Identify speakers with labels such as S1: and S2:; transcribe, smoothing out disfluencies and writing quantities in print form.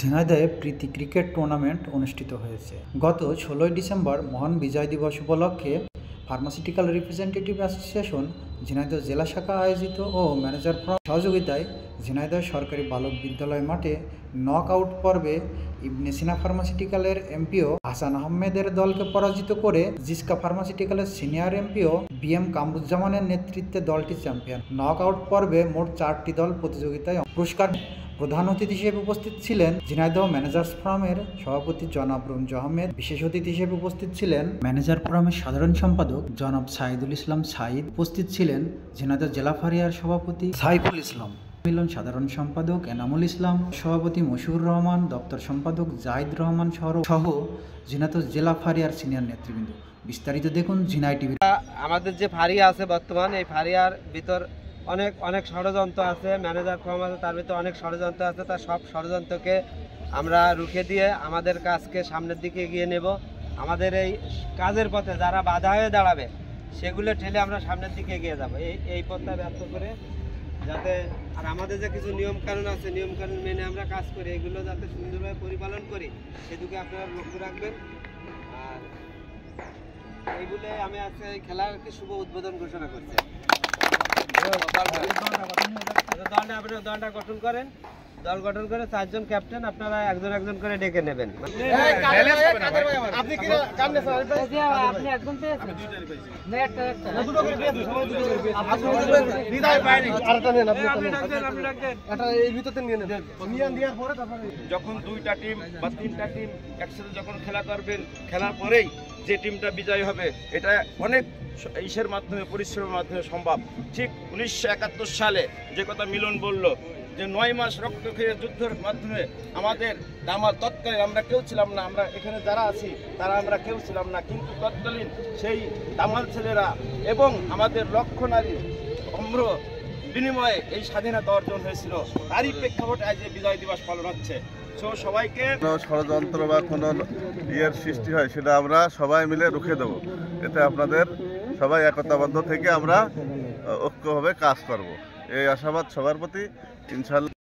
S1: ঝিনাইদহে প্রীতি cricket tournament অনুষ্ঠিত হয়েছে। গত 16 ডিসেম্বর মহান বিজয় দিবস উপলক্ষে ফার্মাসিউটিক্যাল রিপ্রেজেন্টেটিভ অ্যাসোসিয়েশন ঝিনাইদহ জেলা শাখা আয়োজিত ও ম্যানেজার ফোরাম সহযোগিতায় ঝিনাইদহ সরকারি বালক বিদ্যালয় মাঠে নক আউট পর্বে ইবনে সিনা ফার্মাসিউটিক্যালের এমপিও হাসান আহমেদের দলকে পরাজিত করে জিসকা ফার্মাসিউটিক্যালের সিনিয়র এমপিও বিএম কামরুজ্জামানের নেতৃত্বে দলটি চ্যাম্পিয়ন। নক আউট পর্বে মোট 4টি দল প্রতিযোগিতায় পুরস্কার। প্রধান অতিথি হিসেবে উপস্থিত ছিলেন ঝিনাইদহ ম্যানেজার্স ফোরামের সভাপতি জনাব রুমজ আহমেদ। বিশেষ অতিথি হিসেবে উপস্থিত ছিলেন ম্যানেজার ফোরামের সাধারণ সম্পাদক জনাব সাইদুল ইসলাম সাইদ। উপস্থিত ছিলেন ঝিনাইদহ জেলা ফারিয়ার সভাপতি সাইফুল ইসলাম, মিলন সাধারণ সম্পাদক এনামুল ইসলাম, সভাপতি মশিউর রহমান, দপ্তর সম্পাদক জাহিদ রহমান সহ ঝিনাইদহ জেলা ফারিয়ার সিনিয়র নেতৃবৃন্দ। বিস্তারিত দেখুন ঝিনাই টিভি।
S2: আমাদের যে ফারিয়া আছে বর্তমান, এই ফারিয়ার ভিতর অনেক ষড়যন্ত্র আছে, ম্যানেজার ফর্ম আছে, তার ভিতরে অনেক ষড়যন্ত্র আছে। তার সব ষড়যন্ত্রকে আমরা রুখে দিয়ে আমাদের কাজকে সামনের দিকে এগিয়ে নেব। আমাদের এই কাজের পথে যারা বাধা হয়ে দাঁড়াবে সেগুলো ঠেলে আমরা সামনের দিকে এগিয়ে যাব, এই পথটা ব্যর্থ করে যাতে। আর আমাদের যে কিছু নিয়মকানুন আছে, নিয়মকানুন মেনে আমরা কাজ করি, এগুলো যাতে সুন্দরভাবে পরিপালন করি সেদিকে আপনারা লক্ষ্য রাখবেন। আর এইগুলো আমি আজকে এই খেলার শুভ উদ্বোধন ঘোষণা করছি। দলটা গঠন করেন, দল গঠন করে 4 জন ক্যাপ্টেন আপনারা একজন একজন করে ডেকে নেবেন।
S3: যখন 2টা টিম বা 3টা টিম একসাথে যখন খেলা করবেন, খেলার পরেই যে টিমটা বিজয়ী হবে এটা অনেক ইসের মাধ্যমে, পরিশ্রমের মাধ্যমে সম্ভব। ঠিক 1971 সালে যে কথা মিলন বলল যে 9 মাস রক্ত খেয়ে যুদ্ধের মাধ্যমে আমাদের দামাল তৎকালীন আমরা কেউ ছিলাম না, আমরা এখানে যারা আছি তারা আমরা কেউ ছিলাম না, কিন্তু তৎকালীন সেই দামাল ছেলেরা এবং আমাদের লক্ষ নারী অম্র বিনিময়ে এই স্বাধীনতা অর্জন হয়েছিল। তারই প্রেক্ষাপটে আজ বিজয় দিবস পালন হচ্ছে। সবাইকে
S4: ষড়যন্ত্র বা কোনো ইয়ের সৃষ্টি হয় সেটা আমরা সবাই মিলে রুখে দেব। এতে আপনাদের সবাই একতাবদ্ধ থেকে আমরা ঐক্যভাবে কাজ করব, এই আশাবাদ সবার প্রতি। ইনশাআল্লাহ।